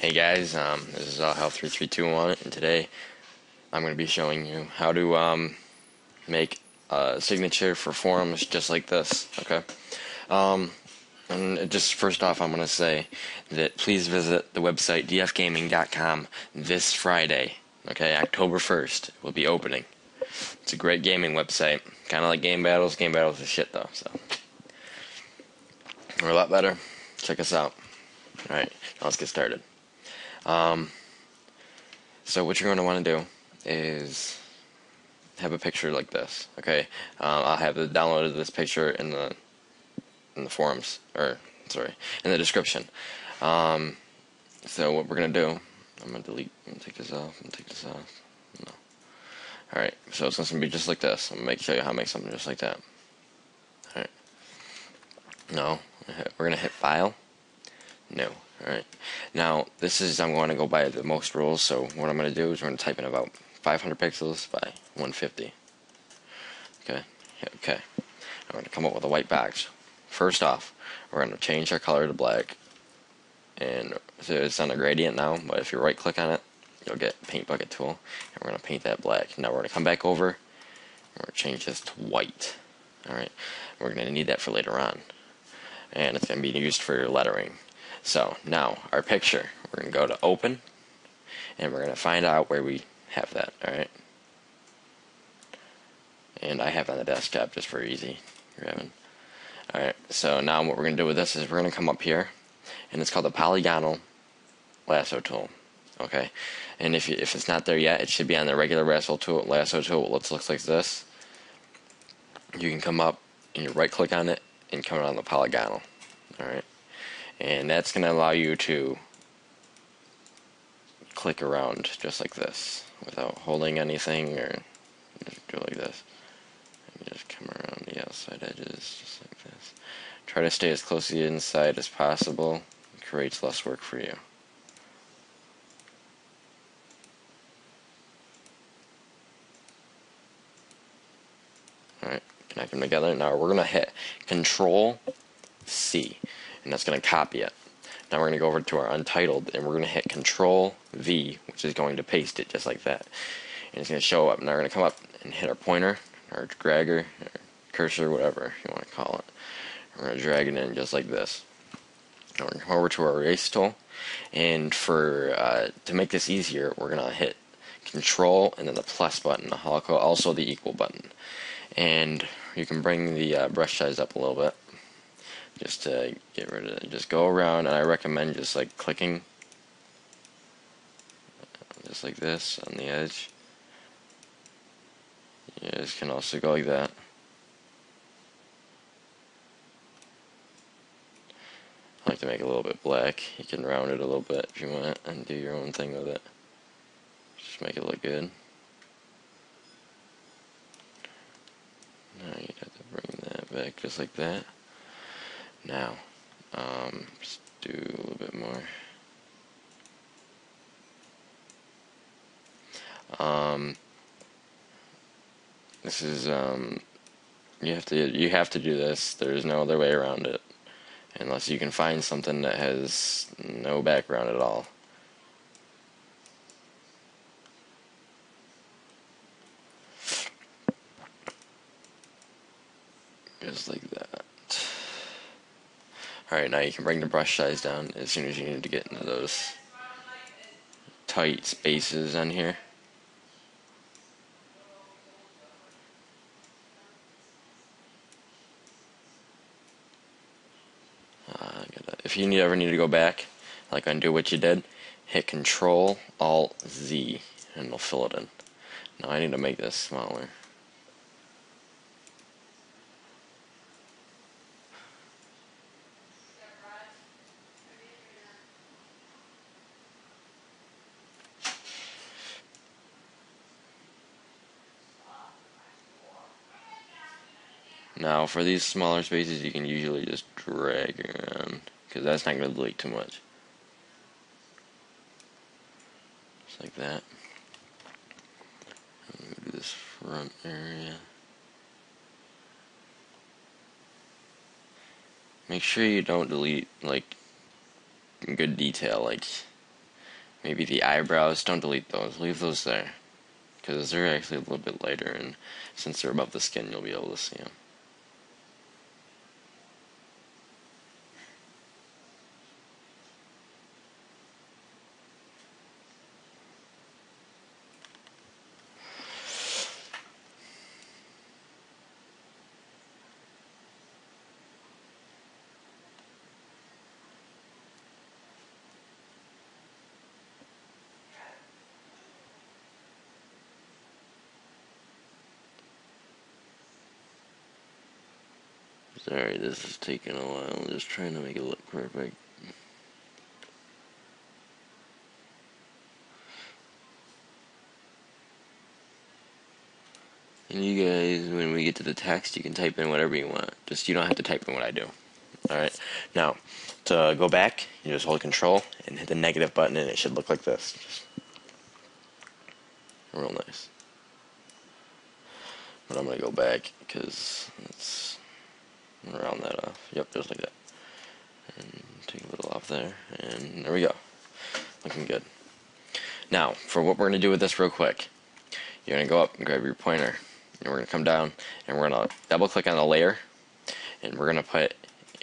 Hey guys, this is Health3321, and today I'm going to be showing you how to make a signature for forums just like this. Okay, and just first off, I'm going to say that please visit the website dfgaming.com this Friday. Okay, October 1st will be opening. It's a great gaming website, kind of like Game Battles. Game Battles is shit though, so we're a lot better. Check us out. All right, now let's get started. So what you're going to want to do is have a picture like this. Okay, I'll have the download of this picture in the forums, or sorry, in the description. So what we're going to do, I'm going to delete and take this off and take this off. No. All right, so it's going to be just like this. I'm going to show you how to make something just like that. All right. No, we're going to hit File. No. Alright, now this is, I'm going to go by the most rules, so what I'm going to do is we're going to type in about 500 pixels by 150. Okay, okay. I'm going to come up with a white box. First off, we're going to change our color to black, and so it's on a gradient now, but if you right click on it, you'll get Paint Bucket tool, and we're going to paint that black. Now we're going to come back over, and we're going to change this to white. Alright, we're going to need that for later on, and it's going to be used for lettering. So now our picture, we're going to go to open, and we're going to find out where we have that. Alright, and I have it on the desktop just for easy grabbing. Alright, so now what we're going to do with this is we're going to come up here, and it's called the polygonal lasso tool. Okay, and if it's not there yet, it should be on the regular lasso tool. It looks like this. You can come up and you right click on it and come on the polygonal. Alright, and that's going to allow you to click around just like this without holding anything, or just go like this and just come around the outside edges just like this. Try to stay as close to the inside as possible. It creates less work for you. Alright, connect them together. Now we're going to hit Control C, and that's going to copy it. Now we're going to go over to our untitled, and we're going to hit Control V, which is going to paste it just like that. And it's going to show up. Now we're going to come up and hit our pointer, our dragger, or cursor, whatever you want to call it. We're going to drag it in just like this. Now we're going to come over to our erase tool, and for to make this easier, we're going to hit Control and then the plus button, also the equal button. And you can bring the brush size up a little bit, just to get rid of it. Just go around, and I recommend just like clicking just like this on the edge. You just can also go like that. I like to make it a little bit black. You can round it a little bit if you want and do your own thing with it. Just make it look good. Now you'd have to bring that back just like that. Now, just do a little bit more. This is you have to do this. There's no other way around it, unless you can find something that has no background at all. Just like that. Alright, now you can bring the brush size down as soon as you need to get into those tight spaces on here. If you ever need to go back, like undo what you did, hit Control Alt Z and it'll fill it in. Now I need to make this smaller. Now for these smaller spaces, you can usually just drag around, because that's not going to delete too much. Just like that. Do this front area. Make sure you don't delete like good detail, like maybe the eyebrows. Don't delete those. Leave those there. Because they're actually a little bit lighter, and since they're above the skin, you'll be able to see them. Sorry, this is taking a while. Just trying to make it look perfect. And you guys, when we get to the text, you can type in whatever you want. Just you don't have to type in what I do. Alright, now, to go back, you just hold Control and hit the negative button, and it should look like this. Just real nice. But I'm going to go back, because it's round that off. Yep, just like that. And take a little off there, and there we go. Looking good. Now, for what we're going to do with this real quick, you're going to go up and grab your pointer, and we're going to come down, and we're going to double click on the layer, and we're going to put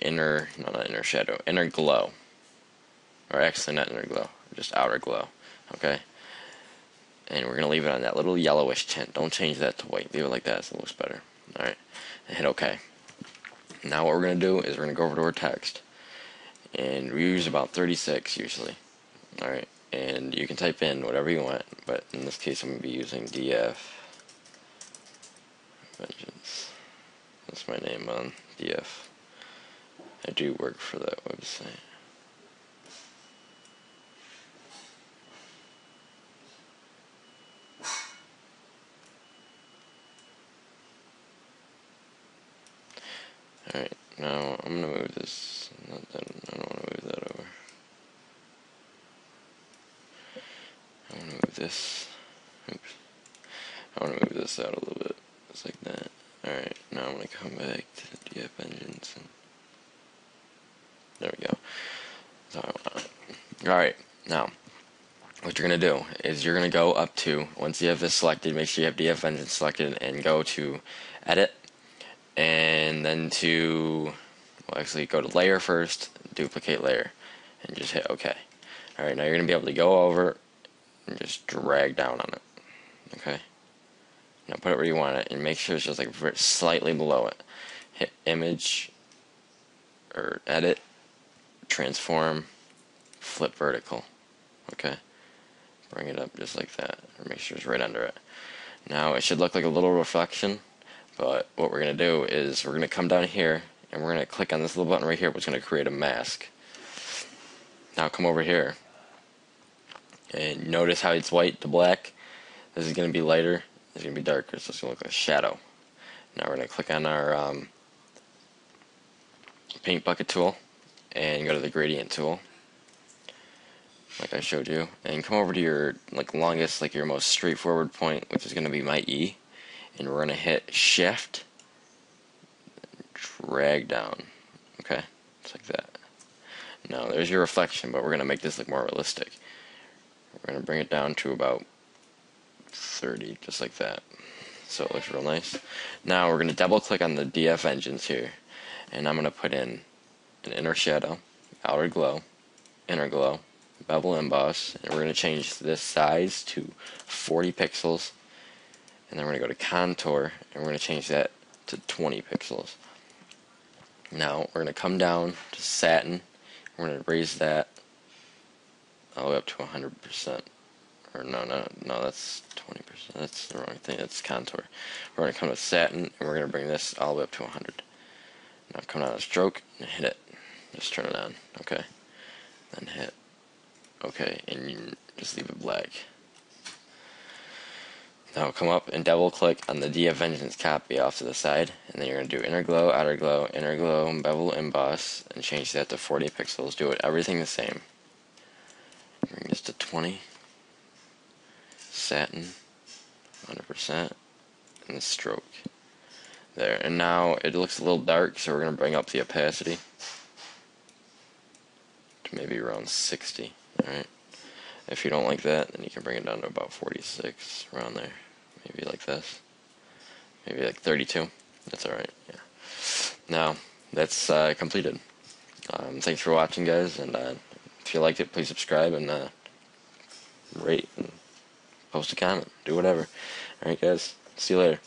inner shadow, inner glow. Or actually not inner glow, just outer glow. Okay? And we're going to leave it on that little yellowish tint. Don't change that to white. Leave it like that so it looks better. Alright? And hit OK. Now what we're going to do is we're going to go over to our text. And we use about 36 usually. Alright? And you can type in whatever you want, but in this case I'm going to be using DF Vengeance. That's my name on DF. I do work for that website. Alright, now I'm going to move this. Not that, I don't want to move that over. I want to move this. Oops. I want to move this out a little bit. Just like that. Alright, now I'm going to come back to the DF Engines. And there we go. That's how I want it. Alright, now, what you're going to do is you're going to go up to, once you have this selected, make sure you have DF Engine selected, and go to Edit, and then to, well actually go to Layer first, Duplicate Layer, and just hit OK. Alright, now you're going to be able to go over and just drag down on it. Okay? Now put it where you want it, and make sure it's just like slightly below it. Hit Image, or Edit, Transform, Flip Vertical. Okay? Bring it up just like that, or make sure it's right under it. Now it should look like a little reflection, but what we're going to do is we're going to come down here, and we're going to click on this little button right here, which is going to create a mask. Now come over here, and notice how it's white to black. This is going to be lighter, this is going to be darker, so it's going to look like a shadow. Now we're going to click on our paint bucket tool, and go to the gradient tool, like I showed you, and come over to your longest, your most straightforward point, which is going to be my E, and we're going to hit Shift, drag down. Okay, just like that. Now there's your reflection, but we're going to make this look more realistic. We're going to bring it down to about 30, just like that, so it looks real nice. Now we're going to double click on the DF Engines here, and I'm going to put in an inner shadow, outer glow, inner glow, bevel emboss, and we're going to change this size to 40 pixels, and then we're going to go to contour, and we're going to change that to 20 pixels. Now we're going to come down to satin, we're going to raise that all the way up to 100%. Or no, that's 20%. That's the wrong thing. That's contour. We're going to come to satin, and we're going to bring this all the way up to 100. Now come down to stroke and hit it. Just turn it on. Okay. Then hit OK, and you just leave it black. Now come up and double click on the DF Vengeance copy off to the side, and then you're going to do inner glow, bevel emboss, and change that to 40 pixels. Do it everything the same. Bring this to 20. Satin, 100%, and the stroke. There, and now it looks a little dark, so we're going to bring up the opacity to maybe around 60. Alright. If you don't like that, then you can bring it down to about 46, around there. Maybe like this. Maybe like 32. That's alright, yeah. Now, that's completed. Thanks for watching, guys, and if you liked it, please subscribe and rate and post a comment. Do whatever. Alright, guys. See you later.